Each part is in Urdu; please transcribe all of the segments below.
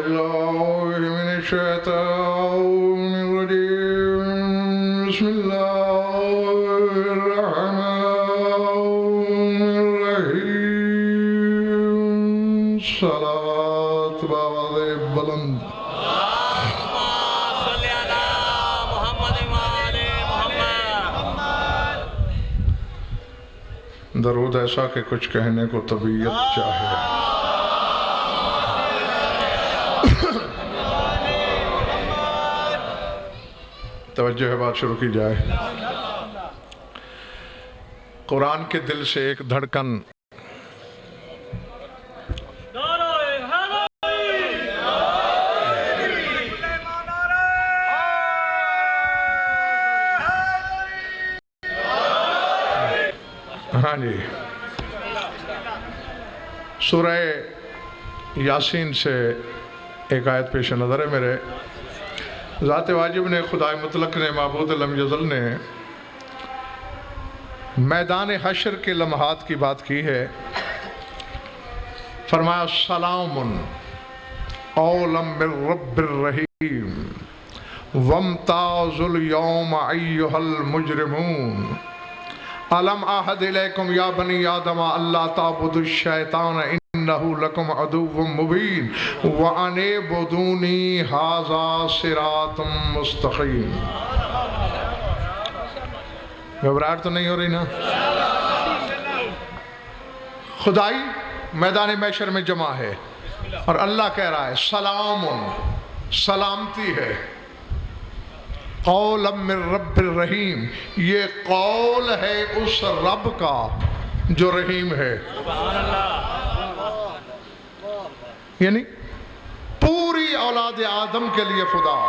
بالله من الشيطان الرجيم بسم الله الرحمن الرحيم صلاة بآواز بلند درود ایسا کہ کچھ کہنے کو طبیعت چاہے توجہ ہے بات شروع کی جائے قرآن کے دل سے ایک دھڑکن ہاں جی سورہ یاسین سے ایک آیت پیش نظر ہے میرے ذات واجب نے خدائے مطلق نے معبود لم یزل نے میدان حشر کے لمحات کی بات کی ہے فرمایا سلام قولا من رب الرحیم وامتازوا اليوم ایھا المجرمون الم اعہد الیکم یا بنی آدم اللہ تعبدوا الشیطان انہ لکم عدو مبین وان اعبدونی ھذا صراط مستقیم گھبراہٹ تو نہیں ہو رہی نا خدائی میدان محشر میں جمع ہے اور اللہ کہہ رہا ہے سلام سلامتی ہے قول من رب الرحیم یہ قول ہے اس رب کا جو رحیم ہے یعنی پوری اولاد آدم کے لیے خدا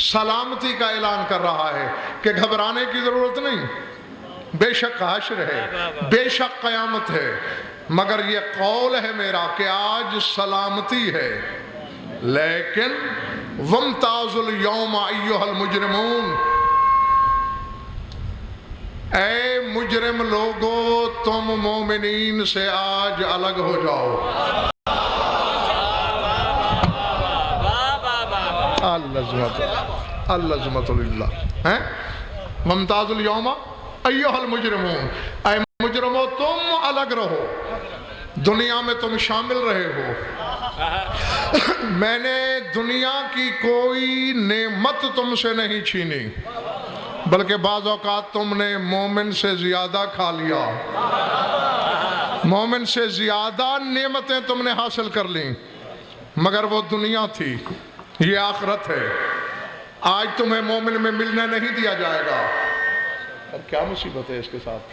سلامتی کا اعلان کر رہا ہے کہ گھبرانے کی ضرورت نہیں بے شک حشر ہے بے شک قیامت ہے مگر یہ قول ہے میرا کہ آج سلامتی ہے لیکن وامتازوا اليوم ایھا المجرمون اے مجرم لوگو تم مومنین سے آج الگ ہو جاؤ اللہزمت للہ وامتازوا اليوم ایھا المجرمون اے مجرمو تم الگ رہو دنیا میں تم شامل رہے ہو میں نے دنیا کی کوئی نعمت تم سے نہیں چھینی بلکہ بعض اوقات تم نے مومن سے زیادہ کھا لیا مومن سے زیادہ نعمتیں تم نے حاصل کر لیں مگر وہ دنیا تھی یہ آخرت ہے آج تمہیں مومن میں ملنے نہیں دیا جائے گا اب کیا مصیبت ہے اس کے ساتھ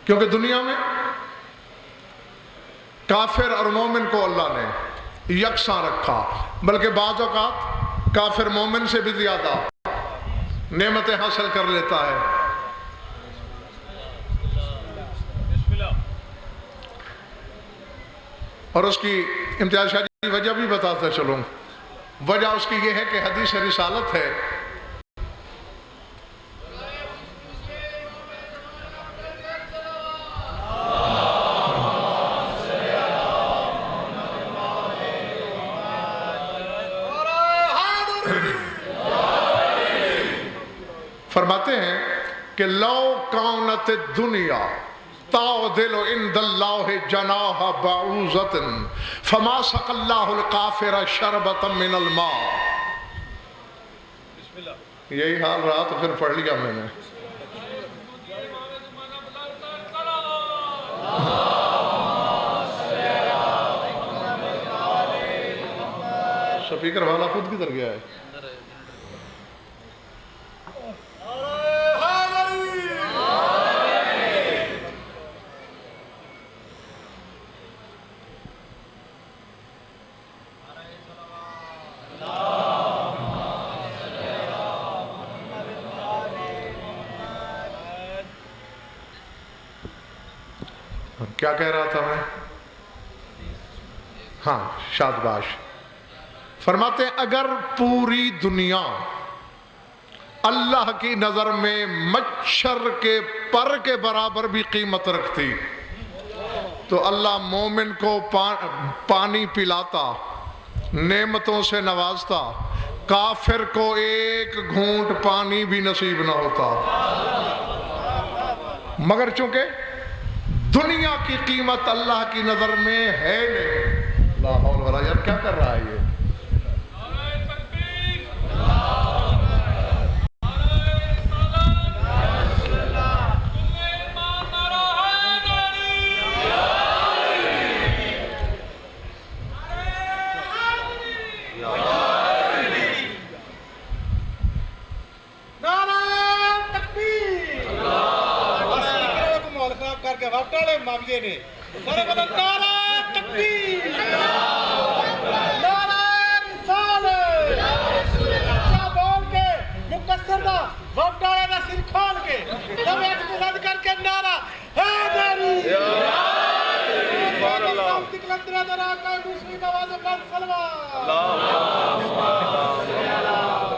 کیونکہ دنیا میں کافر اور مومن کو اللہ نے یکساں رکھا بلکہ بعض اوقات کافر مومن سے بھی زیادہ نعمتیں حاصل کر لیتا ہے اور اس کی امتیاز شاہ جی وجہ بھی بتاتا چلوں وجہ اس کی یہ ہے کہ حدیث رسالت ہے فرماتے ہیں کہ لو کانت الدنیا تعدل عند اللہ جناح بعوضۃ فما سقى اللہ الکافر شربۃ من الماء یہی حال رہا تو پھر پڑھ لیا میں نے سپیکر والا خود کدھر گیا ہے کیا کہہ رہا تھا میں ہاں شادباش فرماتے ہیں اگر پوری دنیا اللہ کی نظر میں مچھر کے پر کے برابر بھی قیمت رکھتی تو اللہ مومن کو پانی پلاتا، نعمتوں سے نوازتا، کافر کو ایک گھونٹ پانی بھی نصیب نہ ہوتا۔ مگر چونکہ دنیا کی قیمت اللہ کی نظر میں ہے نہیں۔ لا حول ولا، یار کیا کر رہا ہے یہ؟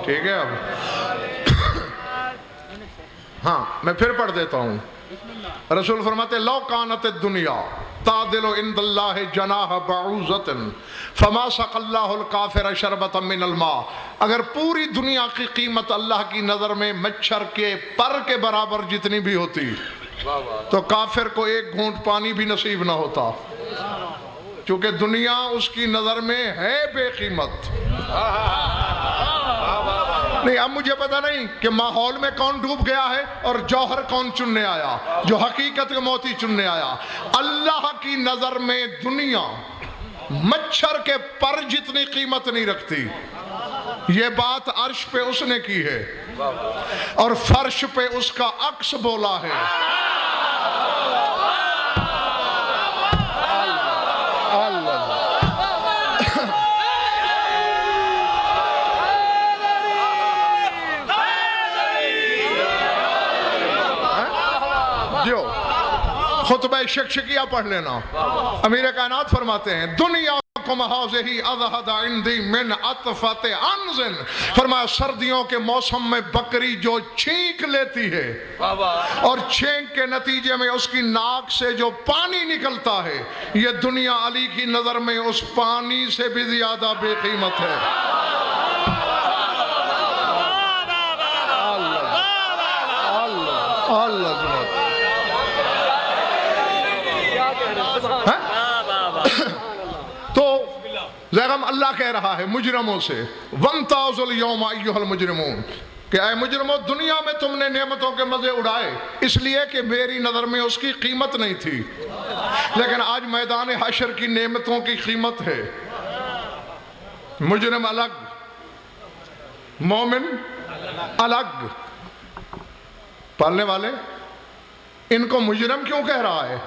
ٹھیک ہے، اب ہاں میں پھر پڑھ دیتا ہوں۔ رسول فرماتے لو کانت الدنیا تعدل عند اللہ جناح بعوضۃ فما سقى اللہ الکافر شربۃ من الماء، اگر پوری دنیا کی قیمت اللہ کی نظر میں مچھر کے پر کے برابر جتنی بھی ہوتی تو کافر کو ایک گھونٹ پانی بھی نصیب نہ ہوتا، چونکہ دنیا اس کی نظر میں ہے بے قیمت۔ نہیں، اب مجھے پتہ نہیں کہ ماحول میں کون ڈوب گیا ہے اور جوہر کون چننے آیا، جو حقیقت کے موتی چننے آیا۔ اللہ کی نظر میں دنیا مچھر کے پر جتنی قیمت نہیں رکھتی۔ یہ بات عرش پہ اس نے کی ہے اور فرش پہ اس کا عکس بولا ہے۔ خطبہ شکشکیہ پڑھ لینا۔ امیر کائنات فرماتے ہیں دنیا کم ہذہ اذہد عندی من اطفت عنز، فرمایا سردیوں کے موسم میں بکری جو چھینک لیتی ہے اور چھینک کے نتیجے میں اس کی ناک سے جو پانی نکلتا ہے، یہ دنیا علی کی نظر میں اس پانی سے بھی زیادہ بے قیمت ہے۔ تو زیغم اللہ کہہ رہا ہے مجرموں سے وَامْتَازُوا الْيَوْمَ أَيُّهَا الْمُجْرِمُونَ، کہ اے مجرموں دنیا میں تم نے نعمتوں کے مزے اڑائے اس لیے کہ میری نظر میں اس کی قیمت نہیں تھی، لیکن آج میدان حشر کی نعمتوں کی قیمت ہے۔ مجرم الگ، مومن الگ۔ پالنے والے ان کو مجرم کیوں کہہ رہا ہے؟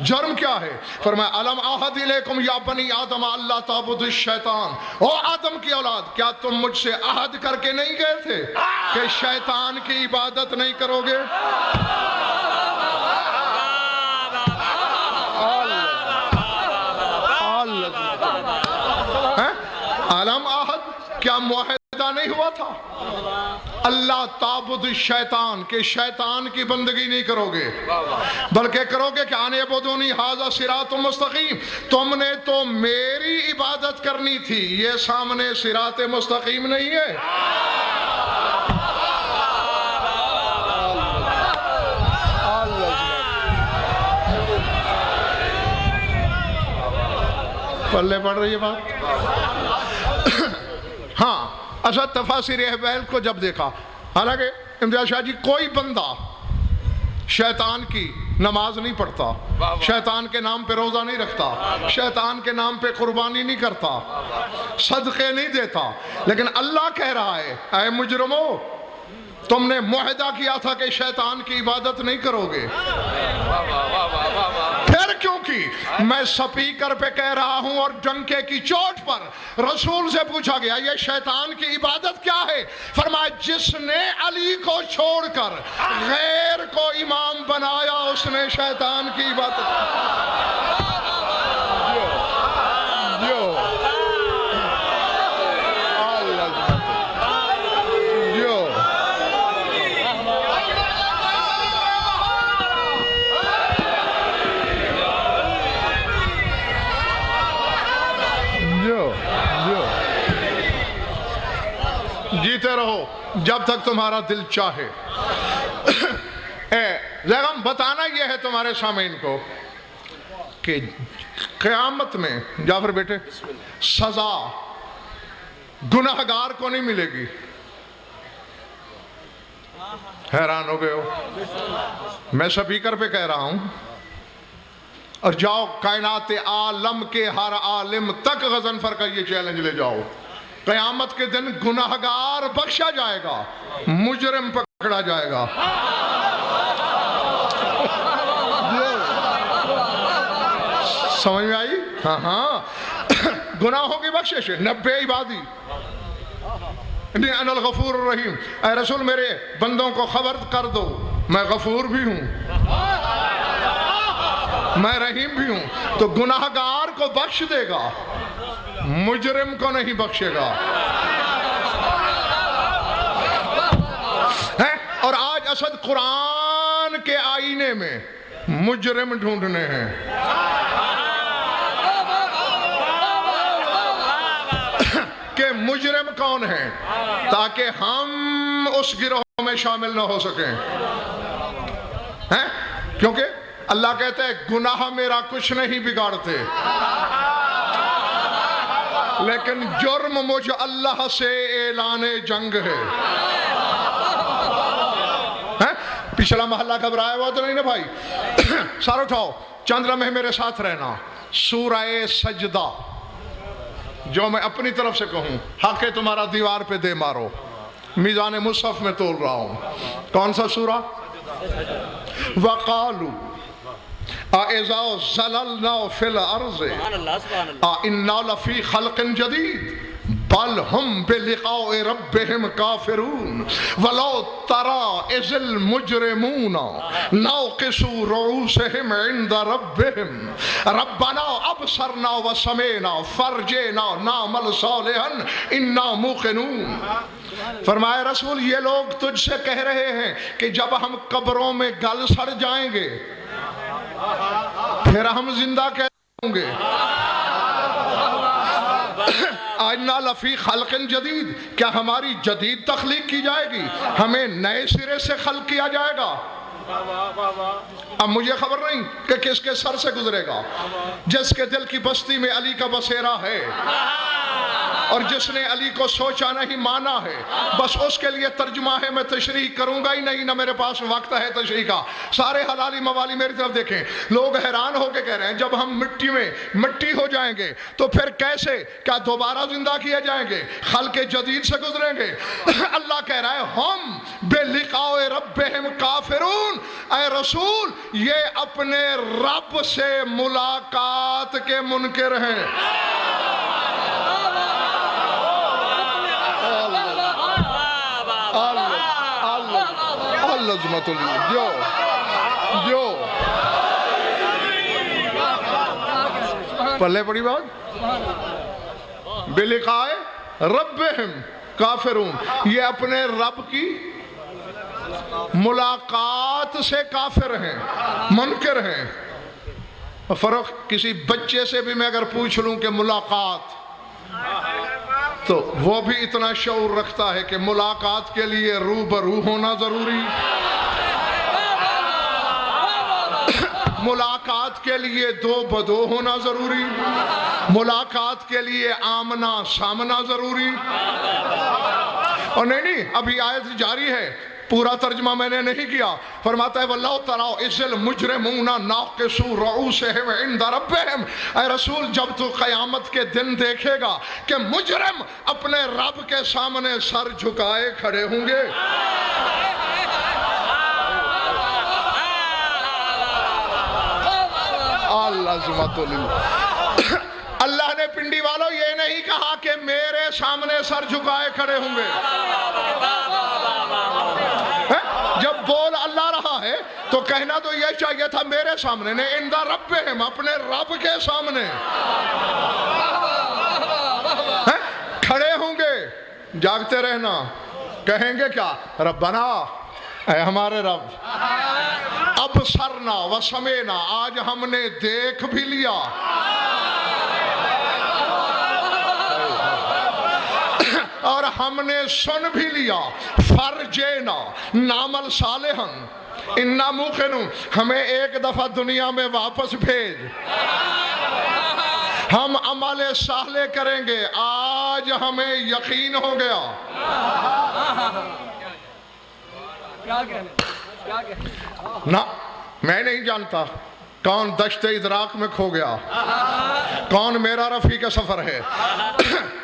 جرم کیا ہے؟ فرمایا الم اعہد الیکم یا بنی آدم اللہ تعبدوا الشیطان، او آدم کی اولاد کیا تم مجھ سے عہد کر کے نہیں گئے تھے کہ شیطان کی عبادت نہیں کرو گے؟ الم اعہد، کیا معاہدہ نہیں ہوا تھا؟ اللہ تعبد الشیطان، کہ شیطان کی بندگی نہیں کرو گے بلکہ کرو گے کہ ان اعبدونی ھذا صراط مستقیم، تم نے تو میری عبادت کرنی تھی، یہ سامنے صراط مستقیم نہیں ہے۔ پلے پڑ رہی ہے بات؟ ہاں، اچھا تفاسیر احوال کو جب دیکھا، حالانکہ امتیاز شاہ جی کوئی بندہ شیطان کی نماز نہیں پڑھتا، شیطان کے نام پہ روزہ نہیں رکھتا، شیطان کے نام پہ قربانی نہیں کرتا، صدقے نہیں دیتا، لیکن اللہ کہہ رہا ہے اے مجرمو تم نے معاہدہ کیا تھا کہ شیطان کی عبادت نہیں کرو گے، پھر کیوں کی؟ میں سپیکر پہ کہہ رہا ہوں اور ڈنکے کی چوٹ پر رسول سے پوچھا گیا یہ شیطان کی عبادت کیا ہے؟ فرمایا جس نے علی کو چھوڑ کر غیر کو امام بنایا اس نے شیطان کی عبادت۔ کھاؤ جب تک تمہارا دل چاہے۔ لیکن بتانا یہ ہے تمہارے سامعین کو کہ قیامت میں جعفر بیٹے سزا گناہگار کو نہیں ملے گی۔ حیران ہو گئے ہو؟ میں سپیکر پہ کہہ رہا ہوں، اور جاؤ کائنات عالم کے ہر عالم تک غضنفر کا یہ چیلنج لے جاؤ، قیامت کے دن گناہگار بخشا جائے گا، مجرم پکڑا جائے گا۔ سمجھ میں آئی؟ ہاں گناہوں کی بخشش، نبے عبادی انی انا الغفور الرحیم، اے رسول میرے بندوں کو خبر کر دو میں غفور بھی ہوں، میں رحیم بھی ہوں۔ تو گناہگار کو بخش دے گا، مجرم کو نہیں بخشے گا۔ اور آج اسد قرآن کے آئینے میں مجرم ڈھونڈنے ہیں۔ کہ مجرم کون ہے، تاکہ ہم اس گروہ میں شامل نہ ہو سکیں۔ کیونکہ اللہ کہتا ہے گناہ میرا کچھ نہیں بگاڑتے، لیکن جرم مجھ اللہ سے اعلان جنگ ہے۔ پچھلا محلہ گھبرایا ہوا تو نہیں نا بھائی؟ سار اٹھاؤ، چند لمحے میرے ساتھ رہنا۔ سورہ سجدہ، جو میں اپنی طرف سے کہوں، حق ہے تمہارا دیوار پہ دے مارو، میزان مصحف میں تول رہا ہوں۔ کون سا سورہ؟ وَقَالُوا اَإِذَا زَلَلْنَا فِي الْأَرْضِ اِنَّا لَفِي خَلْقٍ جَدِيدٍ بَلْ هُمْ بِلِقَاءِ رَبِّهِمْ كَافِرُونَ وَلَوْ تَرَى إِذِ الْمُجْرِمُونَ نَاكِسُو رُءُوسِهِمْ عِنْدَ رَبِّهِمْ رَبَّنَا أَبْصَرْنَا وَسَمِعْنَا فَارْجِعْنَا نَعْمَلْ صَالِحًا إِنَّا مُوقِنُونَ۔ فرمایا رسول یہ لوگ تجھ سے کہہ رہے ہیں کہ جب ہم قبروں میں گل سڑ جائیں گے پھر ہم زندہ کیسے ہوں گے؟ اِنَّا لَفِي خَلْقٍ جَدِيدٍ، کیا ہماری جدید تخلیق کی جائے گی، ہمیں نئے سرے سے خلق کیا جائے گا؟ اب مجھے خبر نہیں کہ کس کے سر سے گزرے گا۔ جس کے دل کی بستی میں علی کا بسیرا ہے اور جس نے علی کو سوچا نہیں مانا ہے، بس اس کے لیے ترجمہ ہے۔ میں تشریح کروں گا ہی نہیں، نہ میرے پاس وقت ہے تشریح کا۔ سارے حلالی موالی میری طرف دیکھیں۔ لوگ حیران ہو کے کہہ رہے ہیں جب ہم مٹی میں مٹی ہو جائیں گے تو پھر کیسے، کیا دوبارہ زندہ کیے جائیں گے، خلق جدید سے گزریں گے؟ اللہ کہہ رہا ہے ہم بلقاء ربہم کافرون، اے رسول یہ اپنے رب سے ملاقات کے منکر ہیں۔ لازمت جو پلے پڑی بات، بلقاء ربہم کافرون، یہ اپنے رب کی ملاقات سے کافر ہیں، منکر ہیں۔ فرق کسی بچے سے بھی میں اگر پوچھ لوں کہ ملاقات، تو وہ بھی اتنا شعور رکھتا ہے کہ ملاقات کے لیے روبرو ہونا ضروری، ملاقات کے لیے دو بدو ہونا ضروری، ملاقات کے لیے آمنا سامنا ضروری۔ اور نہیں ابھی آیت جاری ہے، پورا ترجمہ میں نے نہیں کیا۔ فرماتا ہے وَلَوْ تَرَوْا إِذِ الْمُجْرِمُونَ نَاكِسُو رُءُوسِهِمْ عِنْدَ رَبِّهِمْ، اے رسول جب تو قیامت کے دن دیکھے گا کہ مجرم اپنے رب کے سامنے سر جھکائے کھڑے ہوں گے۔ اللہ نے پنڈی والوں یہ نہیں کہا کہ میرے سامنے سر جھکائے کھڑے ہوں گے۔ جب بول اللہ رہا ہے تو کہنا تو یہ چاہیے تھا میرے سامنے نے، عند ربہم، اپنے رب کے سامنے کھڑے ہوں گے۔ جاگتے رہنا، کہیں گے کیا؟ ربنا، اے ہمارے رب، ابصرنا وسمعنا، آج ہم نے دیکھ بھی لیا اور ہم نے سن بھی لیا فرجینا نعمل صالحن انا موقنون، ہمیں ایک دفعہ دنیا میں واپس بھیج، ہم عمل صالح کریں گے، آج ہمیں یقین ہو گیا۔ نہ میں نہیں جانتا کون دشت ادراک میں کھو گیا، کون میرا رفیق سفر ہے۔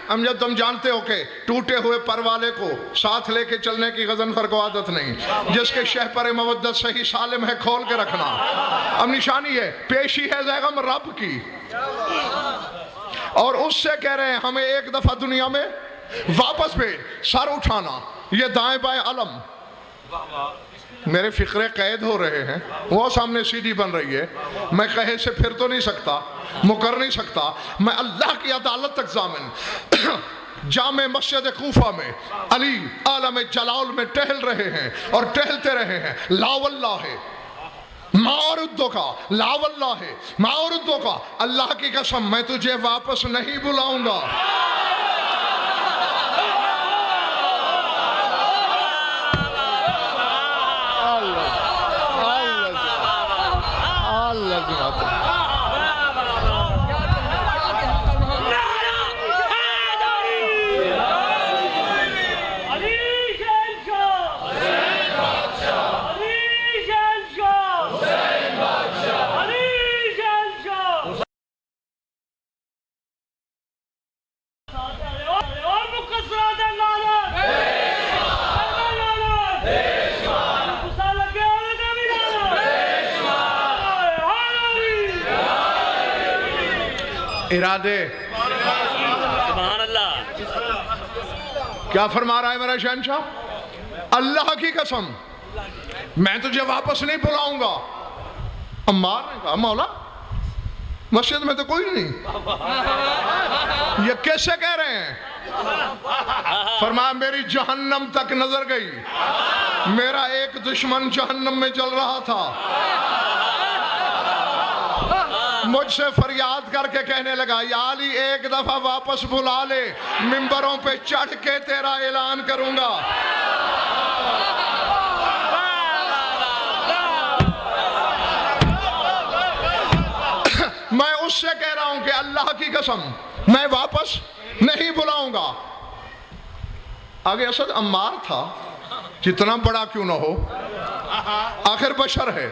امجد تم جانتے ہو کہ ٹوٹے ہوئے پر والے کو ساتھ لے کے چلنے کی غضنفر کو عادت نہیں، جس کے شہ پر مودت صحیح سالم ہے کھول کے رکھنا۔ اب نشانی ہے پیشی ہے زیغم رب کی، اور اس سے کہہ رہے ہیں ہمیں ایک دفعہ دنیا میں واپس بھیج، سر اٹھانا، یہ دائیں بائیں علم۔ میرے فقرے قید ہو رہے ہیں، وہ سامنے سی ڈی بن رہی ہے، میں کہے سے پھر تو نہیں سکتا، مکر نہیں سکتا، میں اللہ کی عدالت تک ضامن۔ جامع مسجد کوفہ میں علی عالم جلال میں ٹہل رہے ہیں اور ٹہلتے رہے ہیں، لا واللہ ہے ما اردو کا، لا واللہ ہے ما اردو کا، اللہ کی قسم میں تجھے واپس نہیں بلاؤں گا۔ ارادے سبحان اللہ، کیا فرما رہا ہے میرا شہنشاہ؟ اللہ کی قسم میں تجھے واپس نہیں بلاؤں گا۔ عمار نے کہا مولا مسجد میں تو کوئی نہیں، یہ کیسے کہہ رہے ہیں؟ فرمایا میری جہنم تک نظر گئی، میرا ایک دشمن جہنم میں جل رہا تھا، مجھ سے فریاد کر کے کہنے لگا یا علی ایک دفعہ واپس بلا لے، ممبروں پہ چڑھ کے تیرا اعلان کروں گا۔ میں اس سے کہہ رہا ہوں کہ اللہ کی قسم میں واپس نہیں بلاؤں گا۔ آگے اسد عمار تھا، جتنا بڑا کیوں نہ ہو آخر بشر ہے،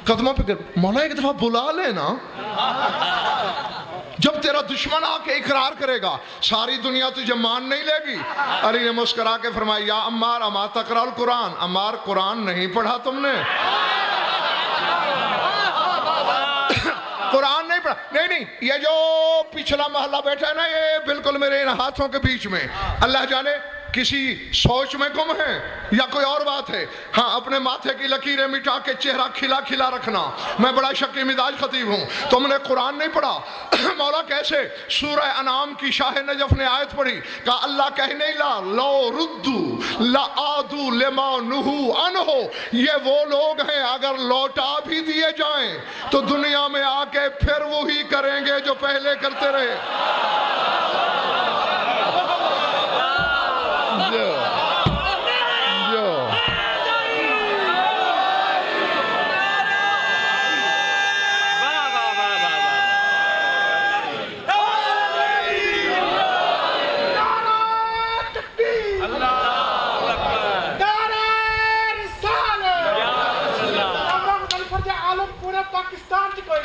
قدموں پہ مولا ایک دفعہ بلا لینا، جب تیرا دشمن آ کے اقرار کرے گا ساری دنیا تجھے مان نہیں لے گی۔ علی نے مسکرا کے فرمایا یا عمار اما تقرأ القرآن، عمار قرآن نہیں پڑھا تم نے؟ قرآن نہیں پڑھا؟ نہیں یہ جو پچھلا محلہ بیٹھا ہے نا، یہ بالکل میرے ان ہاتھوں کے بیچ میں، اللہ جانے کسی سوچ میں گم ہے یا کوئی اور بات ہے۔ ہاں اپنے ماتھے کی لکیریں مٹا کے چہرہ کھلا کھلا رکھنا، میں بڑا شکی مزاج خطیب ہوں، تم نے قرآن نہیں پڑھا؟ مولا کیسے؟ سورہ انعام کی شاہ نجف نے آیت پڑھی، کہا اللہ کہنے لا لو ردو لعادو لما نہو عنہ، یہ وہ لوگ ہیں اگر لوٹا بھی دیے جائیں تو دنیا میں آ کے پھر وہی کریں گے جو پہلے کرتے رہے۔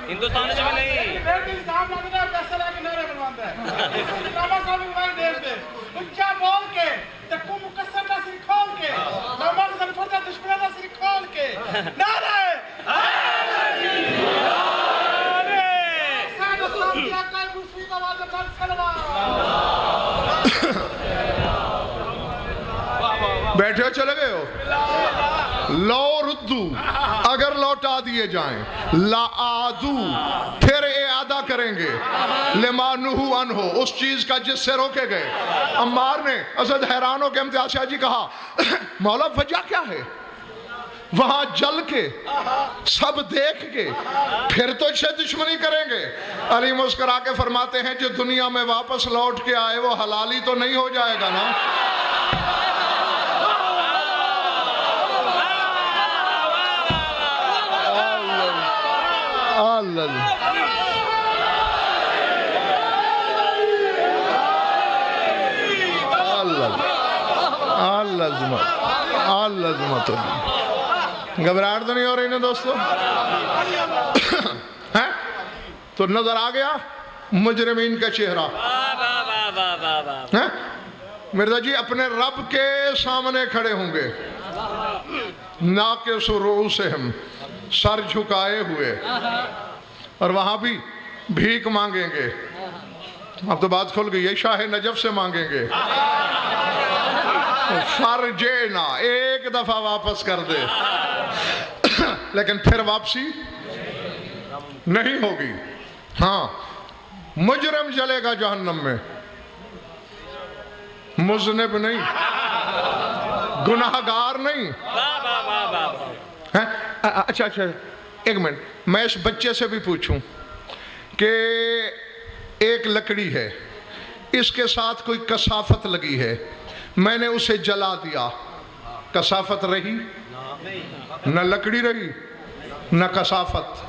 ہندوستان سے بھی نہیں بیٹھے ہو چلے گئے ہو؟ لو ردو اگر لوٹا دیے جائیں، لعادو پھر اعادہ کریں گے، لما نہو عنہ اس چیز کا جس سے روکے گئے۔ عمار نے اسد حیران ہو کے امتیاز شاہ جی کہا مولا وجہ کیا ہے؟ وہاں جل کے سب دیکھ کے پھر تو اسے دشمنی کریں گے. علی مسکرا کے فرماتے ہیں جو دنیا میں واپس لوٹ کے آئے وہ حلالی تو نہیں ہو جائے گا نا. گھبراہٹ تو نہیں ہو رہی نا دوستو؟ تو نظر آ گیا مجرمین کا چہرہ. مرزا جی اپنے رب کے سامنے کھڑے ہوں گے ناقص رؤوسہم، سر جھکائے ہوئے، اور وہاں بھی بھیک مانگیں گے. اب تو بات کھل گئی ہے، شاہ نجف سے مانگیں گے فرجینا، ایک دفعہ واپس کر دے، لیکن پھر واپسی نہیں ہوگی. ہاں مجرم جلے گا جہنم میں، مذنب نہیں، گناہگار نہیں. اچھا ایک منٹ، میں اس بچے سے بھی پوچھوں کہ ایک لکڑی ہے، اس کے ساتھ کوئی کثافت لگی ہے، میں نے اسے جلا دیا، کثافت رہی؟ نہ لکڑی رہی نہ کثافت.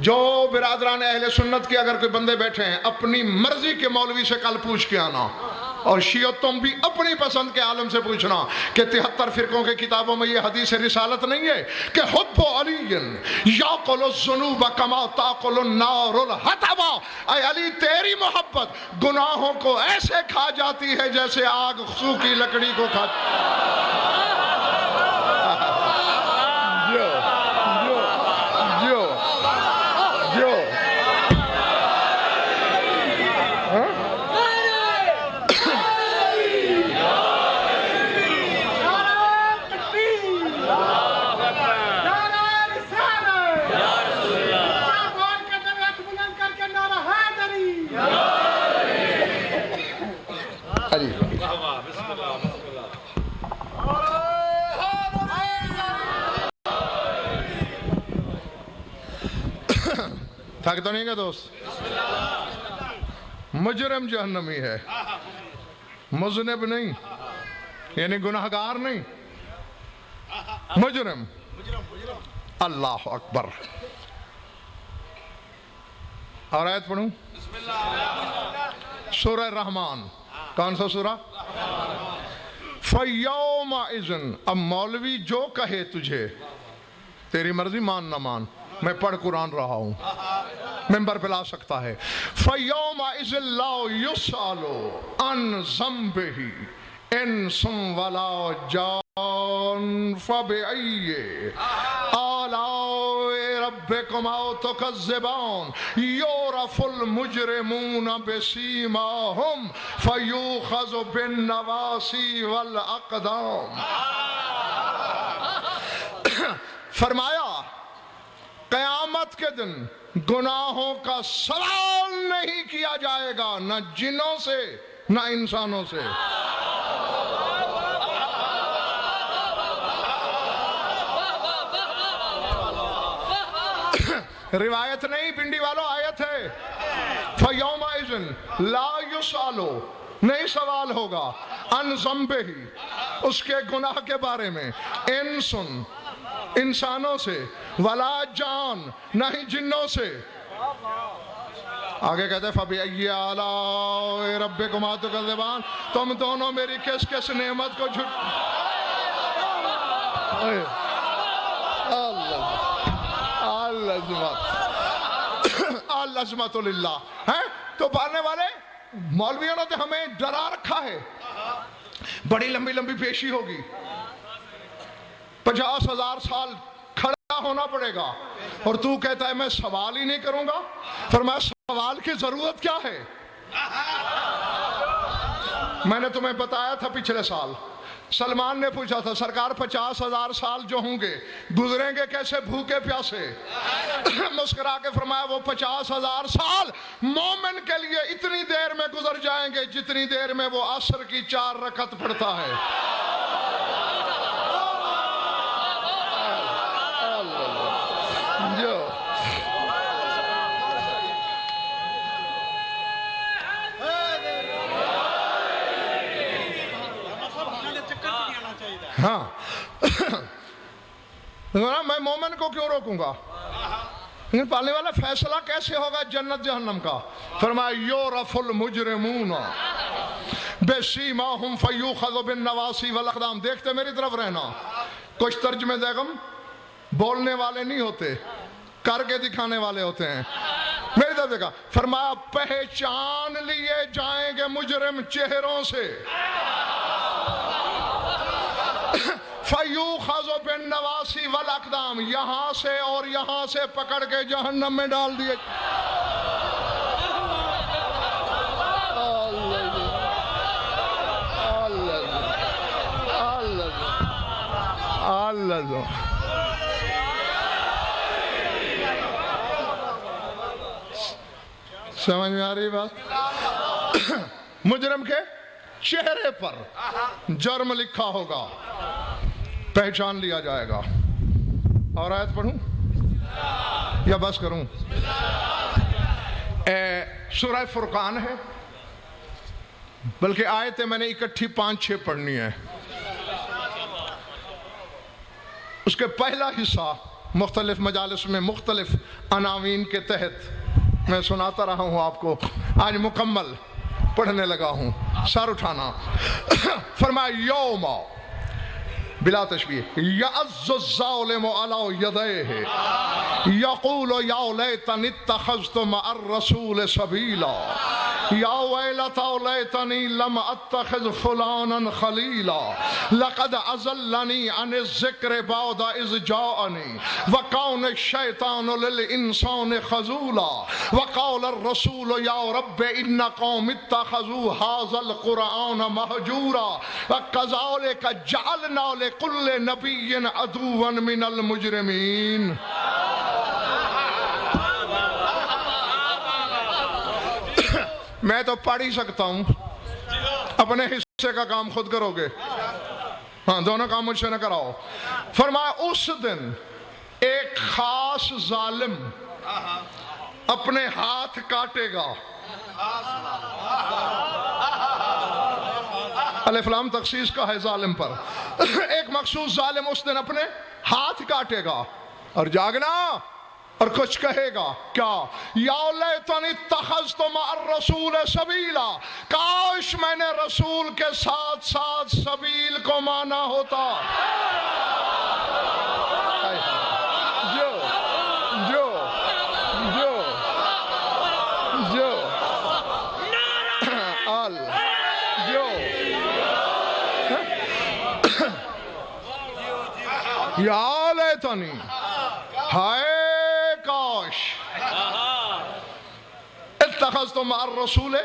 جو برادران اہل سنت کے اگر کوئی بندے بیٹھے ہیں اپنی مرضی کے مولوی سے کل پوچھ کے آنا، اور شیعہ تم بھی اپنی پسند کے عالم سے پوچھنا کہ 73 فرقوں کے کتابوں میں یہ حدیث رسالت نہیں ہے کہ حب علی یاقل الذنوب کما تاقل النار الحطب. اے علی تیری محبت گناہوں کو ایسے کھا جاتی ہے جیسے آگ سوکھی لکڑی کو کھا. تھک تو نہیں گا دوست؟ مجرم جہنمی ہے، مذنب نہیں، یعنی گناہگار نہیں، مجرم. اللہ اکبر. اور آیت پڑھوں؟ سورہ رحمان. کون سا سورہ؟ فَيَوْمَئِذٍ. اب مولوی جو کہے تجھے تیری مرضی مان نہ مان، میں پڑھ قرآن رہا ہوں، ممبر پہ لا سکتا ہے. فَيَوْمَئِذٍ لَا يُسْأَلُ عَنْ ذَنبِهِ إِنسٌ وَلَا جَانٌ فَبِأَيِّ آلَاءِ رَبِّكُمَا تُكَذِّبَانِ يُعْرَفُ الْمُجْرِمُونَ بِسِيمَاهُمْ فَيُؤْخَذُ بِالنَّوَاصِي وَالْأَقْدَامِ. فرمایا قیامت کے دن گناہوں کا سوال نہیں کیا جائے گا، نہ جنوں سے نہ انسانوں سے. روایت نہیں پنڈی والوں، آیت ہے. فَيَوْمَئِذٍ لَا يُسْأَلُ، نہیں سوال ہوگا، عَنْ ذَنبِهِ، اس کے گناہ کے بارے میں، انسن، انسانوں سے، ولا جان، نہ ہی جنوں سے. آگے کہتے ہیں فَبِأَيِّ آلَاءِ رَبِّكُمَا تُكَذِّبَانِ، تم دونوں میری کس کس نعمت کو جھٹ. العظمت للہ. تو پڑھنے والے مولویوں نے تو ہمیں ڈرا رکھا ہے، بڑی لمبی لمبی پیشی ہوگی، 50,000 سال کھڑا ہونا پڑے گا، اور تو کہتا ہے میں سوال ہی نہیں کروں گا. فرمایا سوال کی ضرورت کیا ہے؟ میں نے تمہیں بتایا تھا پچھلے سال، سلمان نے پوچھا تھا سرکار 50,000 سال جو ہوں گے گزریں گے کیسے بھوکے پیاسے؟ مسکرا کے فرمایا وہ 50,000 سال مومن کے لیے اتنی دیر میں گزر جائیں گے جتنی دیر میں وہ عصر کی 4 رکعت پڑھتا ہے. ہاں میں مومن کو کیوں روکوں گا؟ پالنے والا فیصلہ کیسے ہوگا جنت جہنم کا؟ فرمایا یورف المجرمون بسیماہم فیوخذ بالنواصی والاقدام. دیکھتے میری طرف رہنا. کچھ ترجمے دیگم بولنے والے نہیں ہوتے، کر کے دکھانے والے ہوتے ہیں. میری طرف دیکھا، فرمایا پہچان لیے جائیں گے مجرم چہروں سے. فیوخذ بالنواصی والاقدام، یہاں سے اور یہاں سے پکڑ کے جہنم میں ڈال دیے. اللہ سمجھ میں آ رہی بات؟ مجرم کے چہرے پر جرم لکھا ہوگا، پہچان لیا جائے گا. اور آیت پڑھوں یا بس کروں؟ سورہ فرقان ہے، بلکہ آیتیں میں نے اکٹھی 5-6 پڑھنی ہے. اس کے پہلا حصہ مختلف مجالس میں مختلف عناوین کے تحت میں سناتا رہا ہوں آپ کو. آج مکمل پڑھنے لگا ہوں. سر اٹھانا. فرمایا یوم بلا تشبیہ یعز الظالم علی یدیہ یقول یا لیتنی اتخذت مع الرسول سبیلا یا ویلتا لیتنی لم اتخذ فلانا خلیلا لقد اضلنی عن الذکر بعد اذ جاءنی وکان الشیطان للانسان خذولا وقال الرسول یا رب ان قوم اتخذوا هذا القرآن مہجورا وکذالک جعلنا لکل نبی عدوا من المجرمین. میں تو پڑھ ہی سکتا ہوں، اپنے حصے کا کام خود کرو گے. ہاں دونوں کام مجھ سے نہ کراؤ. فرمایا اس دن ایک خاص ظالم اپنے ہاتھ کاٹے گا. الف لام تخصیص کا ہے ظالم پر. ایک مخصوص ظالم اس دن اپنے ہاتھ کاٹے گا اور جاگنا اور کچھ کہے گا. کیا؟ یا لیتنی اتخذت مع الرسول سبیلا، کاش میں نے رسول کے ساتھ ساتھ سبیل کو مانا ہوتا. جو جو جو جو جو یا لیتنی، ہائے کاش، اتخذت مع الرسول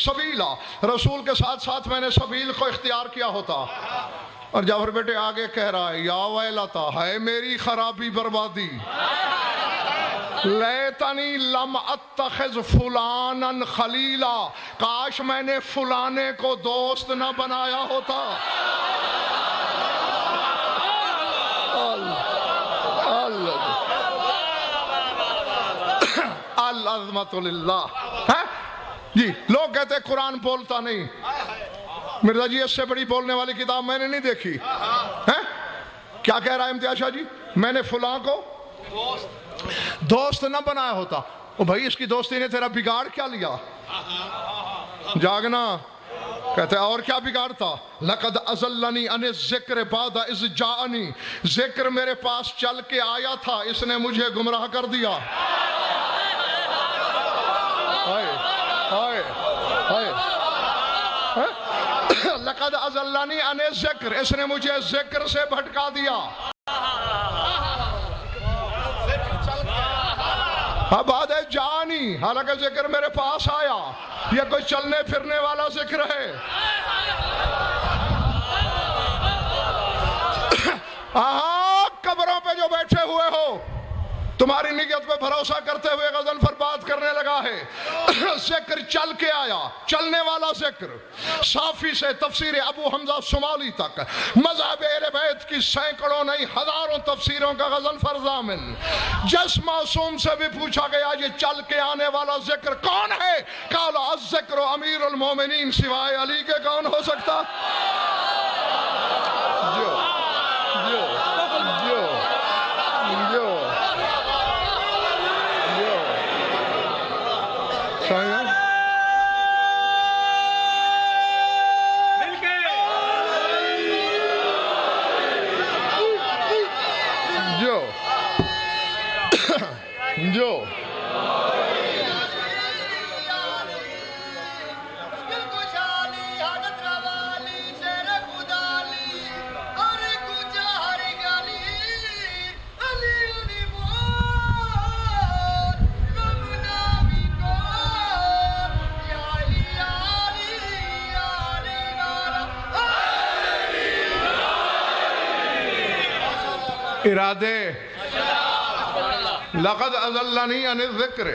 سبیلا، رسول کے ساتھ ساتھ میں نے سبیل کو اختیار کیا ہوتا. اور جعفر بیٹے آگے کہہ رہا ہے یا ویلتا، ہے میری خرابی بربادی، لیتنی لم اتخذ فلانا خلیلا، کاش میں نے فلانے کو دوست نہ بنایا ہوتا. العظمت للہ. جی لوگ کہتے ہیں قرآن بولتا نہیں. مرزا جی اس سے بڑی بولنے والی کتاب میں نے نہیں دیکھی. کیا کہہ رہا ہے امتیاز شاہ جی؟ میں نے فلاں کو دوست نہ بنایا ہوتا. او بھائی اس کی دوستی نے تیرا بگاڑ کیا لیا؟ جاگنا. کہتے ہیں اور کیا بگاڑتا؟ لقد اضلنی عن الذکر بعد اذ جاءنی، ذکر میرے پاس چل کے آیا تھا، اس نے مجھے گمراہ کر دیا. لقد اضلنی عن الذکر، اس نے مجھے ذکر سے بھٹکا دیا. بعد جانی، حالانکہ ذکر میرے پاس آیا. یہ کوئی چلنے پھرنے والا ذکر ہے. قبروں پہ جو بیٹھے ہوئے ہو، تمہاری نیت پہ بھروسہ کرتے ہوئے غضنفر بات کرنے لگا ہے. ذکر چل کے آیا، چلنے والا ذکر. صافی سے تفسیر ابو حمزہ شمالی تک مذہب اہل بیت کی سینکڑوں نہیں ہزاروں تفسیروں کا غضنفر ضامن. جس معصوم سے بھی پوچھا گیا یہ چل کے آنے والا ذکر کون ہے؟ قال الذکر امیر المومنین، سوائے علی کے کون ہو سکتا؟ جو ارادے لقد اضلنی عن الذکر،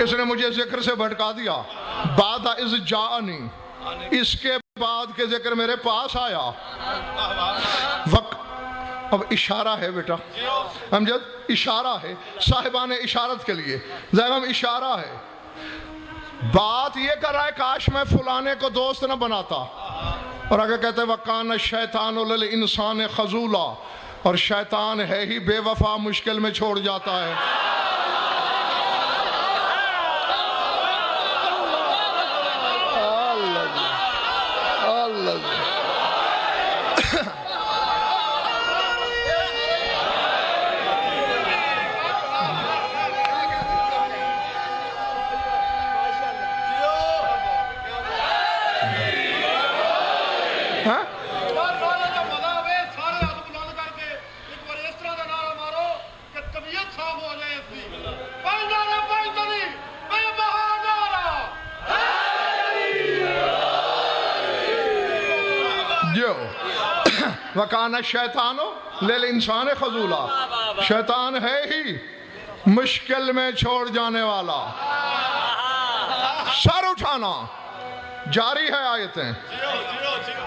اس نے مجھے ذکر سے بھٹکا دیا، بعد اذ جاءنی، اس کے بعد کہ ذکر میرے پاس آیا۔ اب اشارہ ہے بیٹا امجد، اشارہ ہے صاحبان اشارت کے لیے، زیغم اشارہ ہے، بات یہ کر رہا ہے کاش میں فلانے کو دوست نہ بناتا، اور اگر کہتے وَقَانَ الشَّيْطَانُ لِلْإِنسَانِ خَذُولًا، اور شیطان ہے ہی بے وفا، مشکل میں چھوڑ جاتا ہے۔ وَقَانَ الشَّيْطَانُ لِلْإِنسَانِ خَذُولًا، شیطان ہے ہی مشکل میں چھوڑ جانے والا۔ سر اٹھانا جاری ہے آیتیں،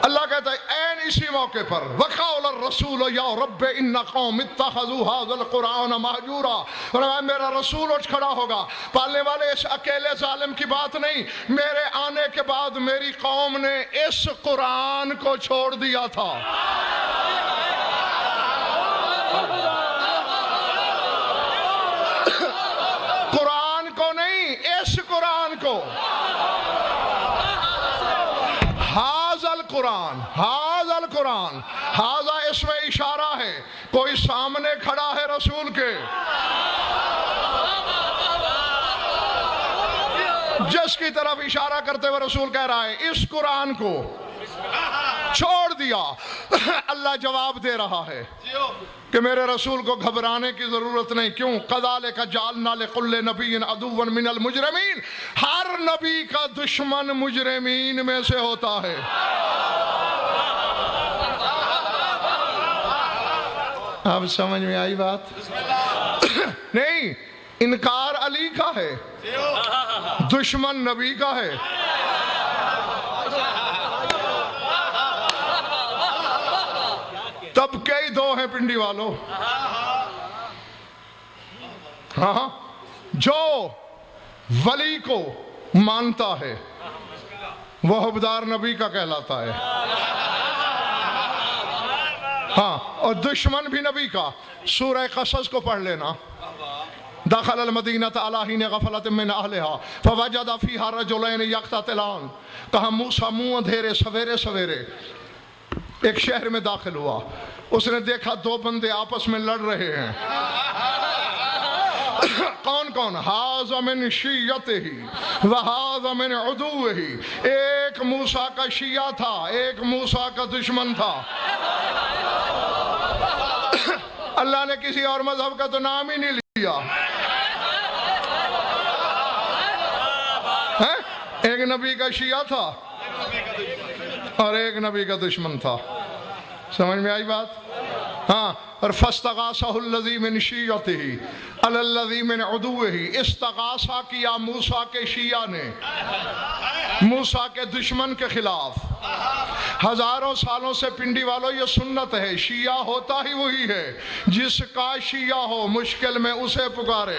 اللہ کہتا ہے این اسی موقع پر وَقَالَ الرَّسُولُ يَا رَبِّ إِنَّ قَوْمِ اتَّخَذُوا هَذَا الْقُرْآنَ مَهْجُورًا، اور میرا رسول اٹھ کھڑا ہوگا، پالنے والے اس اکیلے ظالم کی بات نہیں، میرے آنے کے بعد میری قوم نے اس قرآن کو چھوڑ دیا تھا۔ قرآن کو نہیں، اس قرآن کو، حاضر القرآن، حاضر اس میں اشارہ ہے، کوئی سامنے کھڑا ہے رسول کے، جس کی طرف اشارہ کرتے ہوئے رسول کہہ رہا ہے اس قرآن کو چھوڑ دیا۔ اللہ جواب دے رہا ہے کہ میرے رسول کو گھبرانے کی ضرورت نہیں، کیوں؟ كَذَلِكَ جَعَلْنَا لِكُلِّ نَبِيٍّ عَدُوًّا مِنَ الْمُجْرِمِينَ، ہر نبی کا دشمن مجرمین میں سے ہوتا ہے۔ اب سمجھ میں آئی بات؟ نہیں، انکار علی کا ہے، دشمن نبی کا ہے۔ طبقے ہی دو ہیں پنڈی والوں، ہاں، جو ولی کو مانتا ہے وہ حبدار نبی کا کہلاتا ہے، ہاں، اور دشمن بھی نبی کا۔ سورہ قصص کو پڑھ لینا، دخل المدینۃ علی حین غفلۃ من اہلہا فوجد فیہا رجلین یقتتلان، کہا موسیٰ منہ اندھیرے سویرے سویرے ایک شہر میں داخل ہوا، اس نے دیکھا دو بندے آپس میں لڑ رہے ہیں، کون کون؟ ھذا من شیعتہ وھذا من عدوہ، ایک موسیٰ کا شیعہ تھا، ایک موسیٰ کا دشمن تھا۔ اللہ نے کسی اور مذہب کا تو نام ہی نہیں لیا، ایک نبی کا شیعہ تھا اور ایک نبی کا دشمن تھا۔ سمجھ میں آئی بات؟ ہاں، اور فاستغاثہ الذی من شیعتہ علی الذی من عدوہ، استغاثہ کیا موسیٰ کے شیعہ نے موسیٰ کے دشمن کے خلاف۔ ہزاروں سالوں سے پنڈی والوں یہ سنت ہے، شیعہ ہوتا ہی وہی ہے جس کا شیعہ ہو، مشکل میں اسے پکارے۔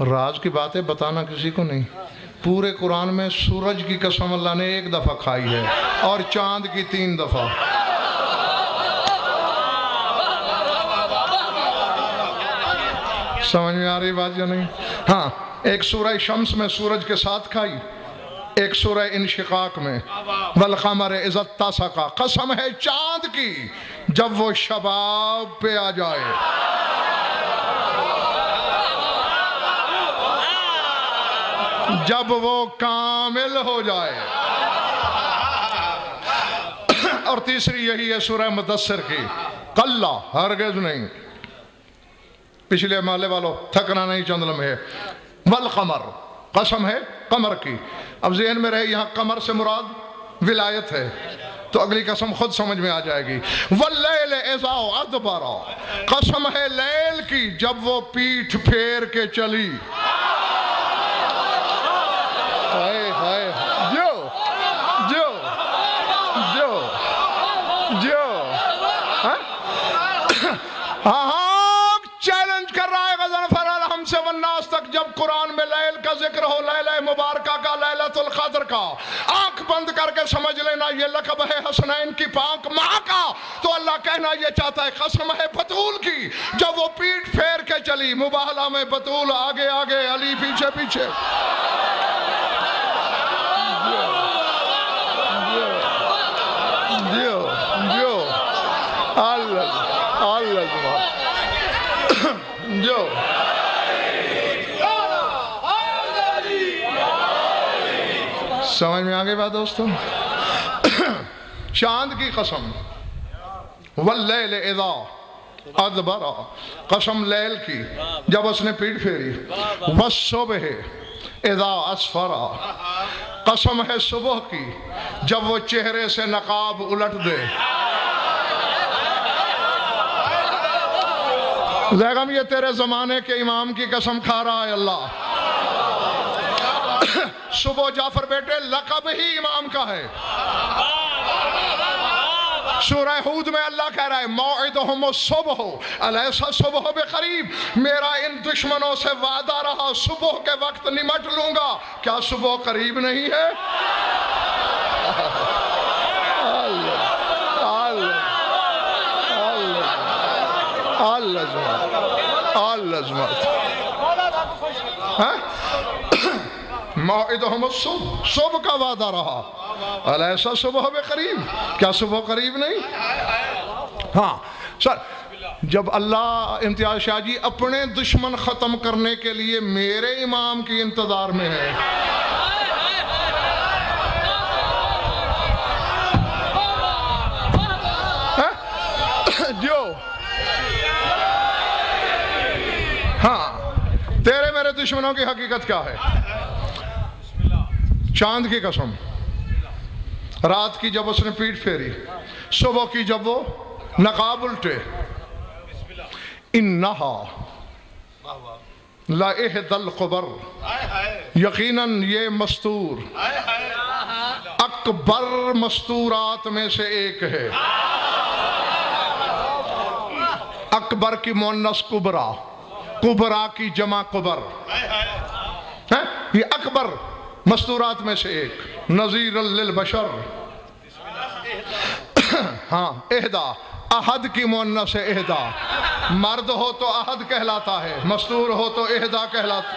راز کی باتیں بتانا کسی کو نہیں. پورے قرآن میں سورج کی قسم اللہ نے 1 دفعہ کھائی ہے اور چاند کی 3 دفعہ. سمجھ میں آ رہی بات یا نہیں؟ ہاں، ایک سورہ شمس میں سورج کے ساتھ کھائی، ایک سورہ انشقاق میں والقمر اذا اتسق، قسم ہے چاند کی جب وہ شباب پہ آ جائے. جب وہ کامل ہو جائے. اور تیسری یہی ہے سورہ مدثر کی، کلا ہرگز نہیں. پچھلے محلے والوں تھکنا نہیں چند لمحے. والقمر، قسم ہے قمر کی. اب ذہن میں رہے یہاں قمر سے مراد ولایت ہے تو اگلی قسم خود سمجھ میں آ جائے گی. واللیل اذا ادبر، قسم ہے لیل کی جب وہ پیٹھ پھیر کے چلی. ہائے ہائے، جو جو جو جو ہاں چیلنج کر رہا ہے غضنفر الحم سے والناس تک. جب قرآن میں لیل کا ذکر ہو، لیلہ مبارکہ کا، لیلۃ القدر کا، آنکھ بند کر کے سمجھ لینا یہ لقب ہے حسنین کی پاک ماں کا. تو اللہ کہنا یہ چاہتا ہے قسم ہے بطول کی جب وہ پیٹھ پھیر کے چلی. مباہلہ میں بطول آگے آگے، علی پیچھے پیچھے. جو سمجھ میں آگے بات دوستوں. چاند کی قسم، واللیل اذا ادبر، قسم لیل کی جب اس نے پیٹھ پھیری. والصبح اذا اسفر، قسم ہے صبح کی جب وہ چہرے سے نقاب الٹ دے. زیغم یہ تیرے زمانے کے امام کی قسم کھا رہا ہے اللہ. صبح جعفر بیٹے لقب ہی امام کا ہے. سورہ ہود میں اللہ کہہ رہا ہے موعدہم الصبح الیس الصبح بقریب، میرا ان دشمنوں سے وعدہ رہا صبح کے وقت نمٹ لوں گا، کیا صبح قریب نہیں ہے؟ موعدہم الصبح، صبح کا وعدہ رہا. الیس الصبح بقریب، کیا صبح قریب نہیں؟ ہاں سر، جب اللہ امتیاز شاہ جی اپنے دشمن ختم کرنے کے لیے میرے امام کی انتظار میں ہے، جو ہاں تیرے میرے دشمنوں کی حقیقت کیا ہے؟ چاند کی قسم، رات کی جب اس نے پیٹھ پھیری، صبح کی جب وہ نقاب الٹے. انہا لَإِحْدَى الْقُبَرْ، یقیناً یہ مستور اکبر مستورات میں سے ایک ہے. اکبر کی مؤنث کبرا، کبرا کی جمع کبر، یہ اکبر مستورات میں سے ایک. نذیر للبشر، ہاں اہدا، احد کی مؤنث ہے اہدا. مرد ہو تو احد کہلاتا ہے، مستور ہو تو اہدا کہلاتا.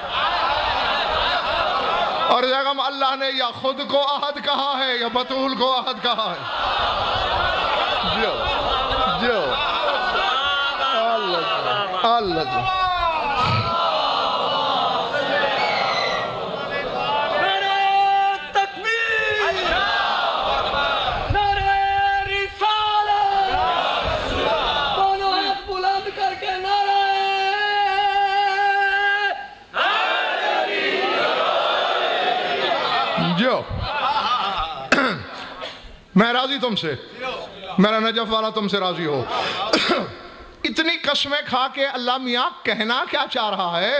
اور جگم اللہ نے یا خود کو احد کہا ہے یا بطول کو احد کہا ہے. جو جو اللہ میں راضی تم سے، میرا نجف والا تم سے راضی ہو. اتنی قسمیں کھا کے اللہ میاں کہنا کیا چاہ رہا ہے؟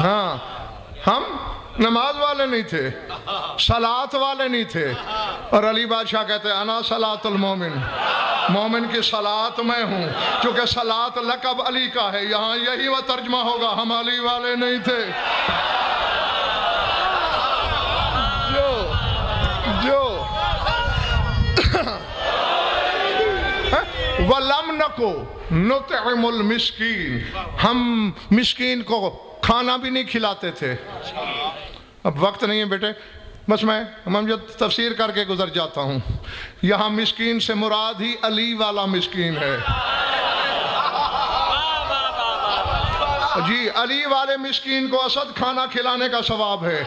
ہاں ہم نماز والے نہیں تھے، صلات والے نہیں تھے. اور علی بادشاہ کہتے ہیں انا صلاۃ المومن، مومن کی صلات میں ہوں. چونکہ صلات لقب علی کا ہے، یہاں یہی وہ ترجمہ ہوگا، ہم علی والے نہیں تھے. جو وَلَمْ نَكُ نُطْعِمُ الْمِسْكِينَ، ہم مسکین کو کھانا بھی نہیں کھلاتے تھے. اب وقت نہیں ہے بیٹے، بس میں جو تفسیر کر کے گزر جاتا ہوں. یہاں مسکین سے مراد ہی علی والا مسکین ہے. جی علی والے مسکین کو اسد کھانا کھلانے کا ثواب ہے.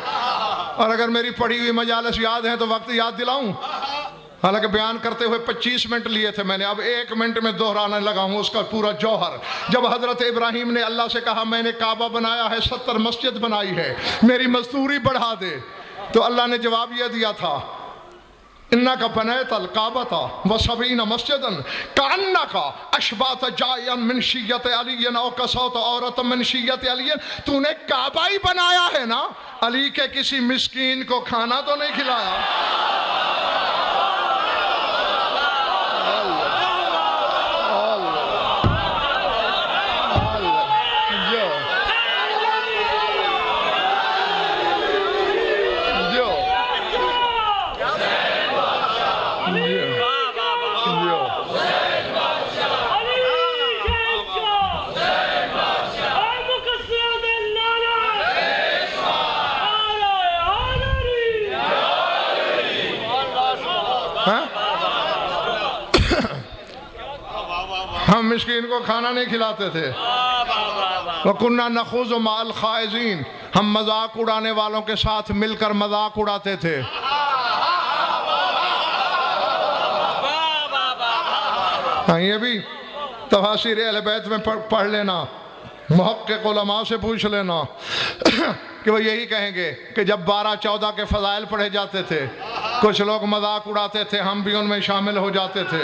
اور اگر میری پڑھی ہوئی مجالس یاد ہیں تو وقت یاد دلاؤں. حالانکہ بیان کرتے ہوئے 25 منٹ لیے تھے میں نے، اب 1 منٹ میں دہرانے لگا ہوں اس کا پورا جوہر. جب حضرت ابراہیم نے اللہ سے کہا میں نے کعبہ بنایا ہے، 70 مسجد بنائی ہے، میری مزدوری بڑھا دے، تو اللہ نے جواب یہ دیا تھا اِنَّكَ بَنَيْتَ الْكَعْبَةَ وَسَبْعِينَ مَسْجِدًا كَأَنَّكَ أَشْبَعْتَ جَائِعًا مِنْ شِيَّةِ عَلِيٍّ أَوْ كَسَوْتَ عَوْرَةً مِنْ شِيَّةِ عَلِيٍّ. تو نے کعبہ ہی بنایا ہے نا، علی کے کسی مسکین کو کھانا تو نہیں کھلایا. ہم مسکین کو کھانا نہیں کھلاتے تھے. وَكُنَّا نَخُوضُ مَعَ الْخَائِضِينَ، ہم مذاق اڑانے والوں کے ساتھ مل کر مذاق اڑاتے تھے. ہاں یہ بھی تفاسیر اہل بیت میں پڑھ لینا، محقق علماء سے پوچھ لینا کہ وہ یہی کہیں گے کہ جب 12-14 کے فضائل پڑھے جاتے تھے کچھ لوگ مذاق اڑاتے تھے، ہم بھی ان میں شامل ہو جاتے تھے.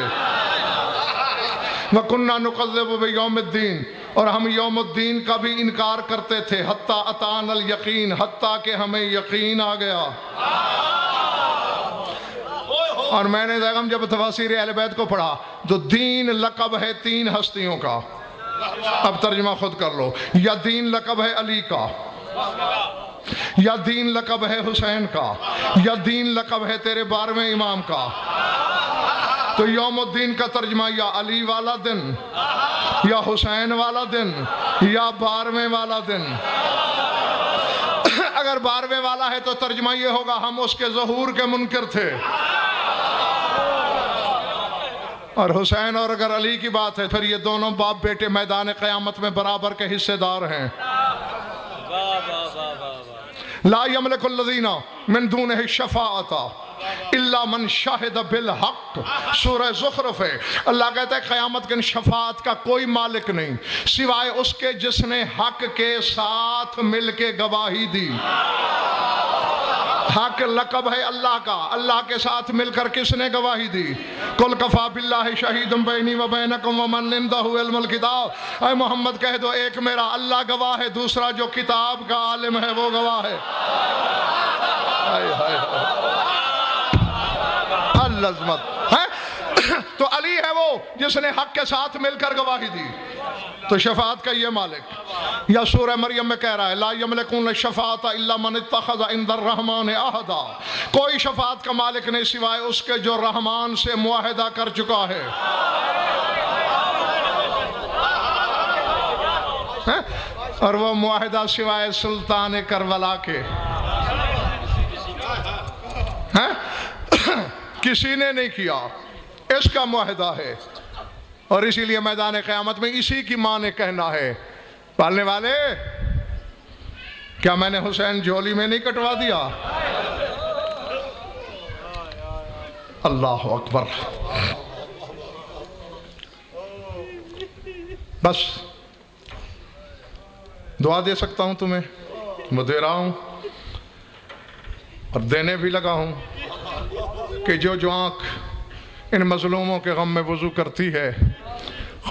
وَكُنَّا نُكَذِّبُ بِيَوْمِ الدِّينِ، اور ہم یوم الدین کا بھی انکار کرتے تھے. حتیٰ اَتَانَا الْيَقِین، حتیٰ کہ ہمیں یقین آ گیا. اور میں نے جب تفاسیر اہل بیت کو پڑھا تو دین لقب ہے 3 ہستیوں کا. اب ترجمہ خود کر لو. یا دین لقب ہے علی کا، یا دین لقب ہے حسین کا، یا دین لقب ہے تیرے 12ویں امام کا. تو یوم الدین کا ترجمہ یا علی والا دن، یا حسین والا دن، یا 12ویں والا دن. اگر 12ویں والا ہے تو ترجمہ یہ ہوگا ہم اس کے ظہور کے منکر تھے. اور حسین اور اگر علی کی بات ہے پھر یہ دونوں باپ بیٹے میدان قیامت میں برابر کے حصے دار ہیں. لا یملک الذین من دونہ الشفاعۃ الا من شہد بالحق، سورہ زخرف ہے. اللہ کہتا ہے قیامت کے شفاعت کا کوئی مالک نہیں سوائے اس کے جس نے حق کے ساتھ مل کے گواہی دی. حق لقب ہے اللہ کا، اللہ کے ساتھ مل کر کس نے گواہی دی؟ قل کفی باللہ شہیدا بینی و بینکم ومن عندہ علم الکتاب. اے محمد کہہ دو ایک میرا اللہ گواہ ہے، دوسرا جو کتاب کا عالم ہے وہ گواہ ہے. العظمت ہے. تو علی ہے وہ جس نے حق کے ساتھ مل کر گواہی دی. تو شفاعت کا یہ مالک. یا سورہ مریم میں کہہ رہا ہے لا یملکون الشفاعۃ الا من اتخذ عند الرحمن عہدا، کوئی شفاعت کا مالک نہیں سوائے اس کے جو رحمان سے معاہدہ کر چکا ہے. اور وہ معاہدہ سوائے سلطان کربلا کے کسی نے نہیں کیا، اس کا معاہدہ ہے. اور اسی لیے میدان قیامت میں اسی کی ماں نے کہنا ہے پالنے والے کیا میں نے حسین جھولی میں نہیں کٹوا دیا؟ اللہ اکبر. بس دعا دے سکتا ہوں تمہیں، میں دے رہا ہوں اور دینے بھی لگا ہوں کہ جو آنکھ ان مظلوموں کے غم میں وضو کرتی ہے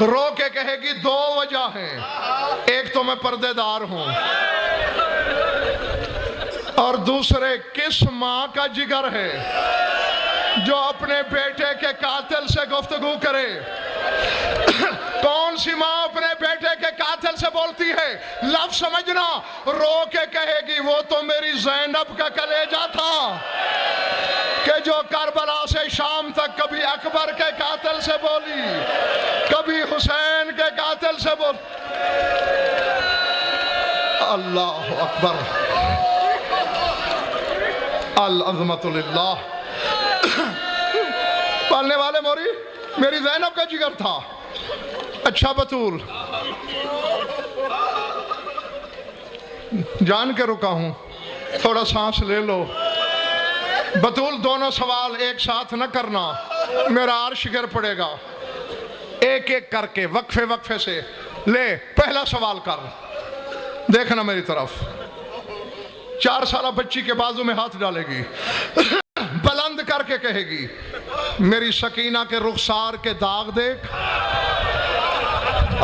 رو کے کہے گی دو وجہ ہیں، ایک تو میں پردے دار ہوں، اور دوسرے کس ماں کا جگر ہے جو اپنے بیٹے کے قاتل سے گفتگو کرے؟ کون سی ماں اپنے بیٹے کے قاتل سے بولتی ہے؟ لفظ سمجھنا، رو کے کہے گی وہ تو میری زینب کا کلیجہ تھا کہ جو کربلا سے شام تک کبھی اکبر کے قاتل سے بولی، کبھی حسین کے قاتل سے بولی۔ اللہ اکبر، العظمت للہ۔ پالنے والے موری، میری زینب کا جگر تھا۔ اچھا بطول، جان کے رکا ہوں، تھوڑا سانس لے لو۔ بطول دونوں سوال ایک ساتھ نہ کرنا، میرا عرش گر پڑے گا۔ ایک ایک کر کے وقفے وقفے سے لے، پہلا سوال کر، دیکھنا میری طرف۔ 4 سالہ بچی کے بازو میں ہاتھ ڈالے گی، بلند کر کے کہے گی میری سکینہ کے رخسار کے داغ دیکھ،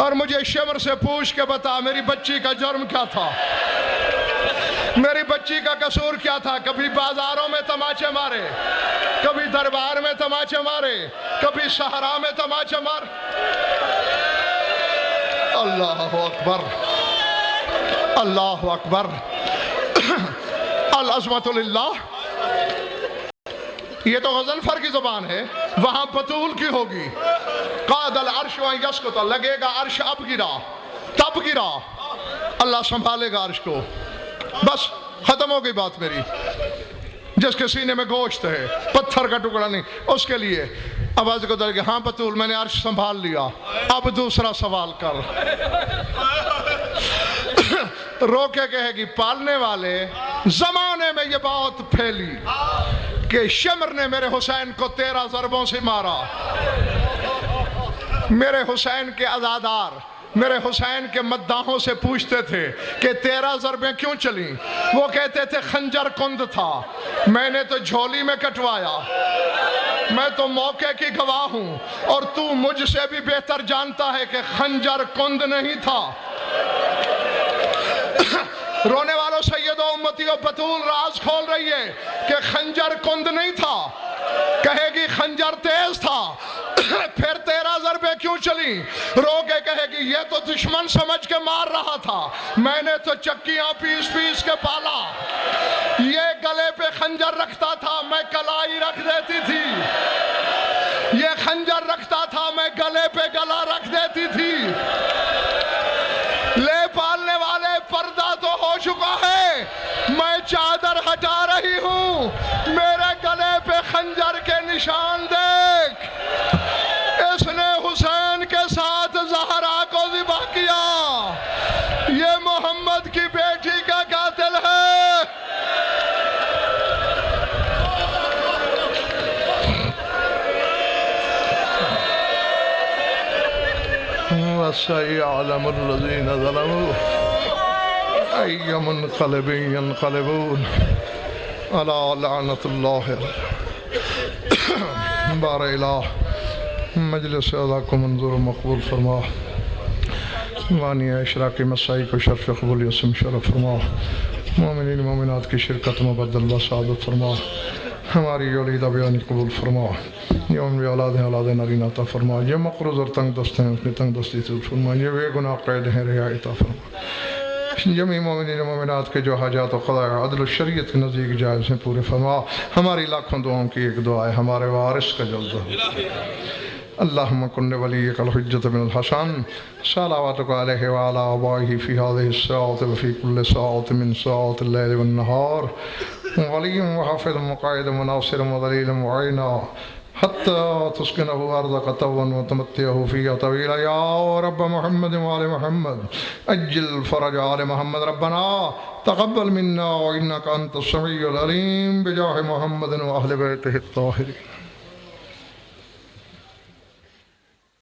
اور مجھے شمر سے پوچھ کے بتا میری بچی کا جرم کیا تھا، میری بچی کا قصور کیا تھا؟ کبھی بازاروں میں تماچے مارے، کبھی دربار میں تماچے مارے، کبھی صحرا میں تماچے مار۔ اللہ اکبر، اللہ اکبر، العظمت للہ۔ یہ تو غضنفر کی زبان ہے، وہاں بطول کی ہوگی۔ قاد العرش و یسکت، لگے گا عرش اب گرا، تب گرا، اللہ سنبھالے گا عرش کو۔ بس ختم ہو گئی بات میری۔ جس کے سینے میں گوشت ہے، پتھر کا ٹکڑا نہیں، اس کے لیے آواز کو دل گیا، ہاں بطول میں نے عرش سنبھال لیا، اب دوسرا سوال کر۔ رو کے کہے گی پالنے والے، زمانے میں یہ بات پھیلی کہ شمر نے میرے حسین کو 13 ضربوں سے مارا۔ میرے حسین کے عزادار میرے حسین کے مداحوں سے پوچھتے تھے کہ 13 ضربیں کیوں چلیں؟ وہ کہتے تھے خنجر کند تھا، میں نے تو جھولی میں کٹوایا، میں تو موقع کی گواہ ہوں، اور تو مجھ سے بھی بہتر جانتا ہے کہ خنجر کند نہیں تھا۔ رونے والوں سیدوں امتیوں، بطول راز کھول رہی ہے کہ خنجر کند نہیں تھا، کہے گی خنجر تیز تھا۔ پھر 13 ضربیں کیوں چلی؟ رو کے کہے گی یہ تو دشمن سمجھ کے مار رہا تھا، میں نے تو چکیاں پیس پیس کے پالا، یہ گلے پہ خنجر رکھتا تھا میں کلائی رکھ دیتی تھی، یہ خنجر رکھتا تھا میں گلے پہ گلا رکھ دیتی تھی۔ لے پالنے والے، پردہ تو ہو چکا ہے، میں چادر ہٹا رہی ہوں، میرے گلے پہ خنجر کے نشان دیکھ۔ اس نے حسین کے ساتھ زہرا کو ذبح کیا، یہ محمد کی بیٹی کا قاتل ہے۔ وَسَيَعْلَمُ الَّذِينَ ظَلَمُوا أَيَّ مُنْقَلِبٍ يَنْقَلِبُونَ أَلَا لَعْنَةُ اللَّهِ بار الہ مجلس ادا کو منظور مقبول فرما، وانی اشراقی مسائی کو شرف قبول یسم شرف فرما، مومنین مومنات کی شرکت مبدل و سعادت فرما، ہماری یولیدہ بیانی قبول فرما، یہ ان بھی اولاد ہیں، اولاد نرین عطا فرما، یہ مقروض اور تنگ دست ہیں اپنی تنگ دستی سے فرما، یہ بے گناہ قید ہیں رہائی عطا فرما، جمعی مومنین مومنات کے جو حاجات و قضاء عدل و شریعت کے نزدیک جائز ہیں پورے فرما، ہماری لاکھوں دعاؤں کی ایک دعا ہے، ہمارے وارث کا جلد ہو۔ اللہم کن ولیک الحجت بن الحسن صلواتک علیہ وعلی آبائہ فی هذه الساعة وفی کل ساعة من ساعات اللیل والنہار، ولی وحافظ مقائد مناصر مدلیل معینہ حتی تسکنہ ارضک طوعا وتمتعہ فیہا طویلا، یا رب محمد وآل محمد اجل فرج آل محمد، ربنا تقبل منا وانک انت السمیع العلیم بجاہ محمد واہل بیتہ الطاہرین۔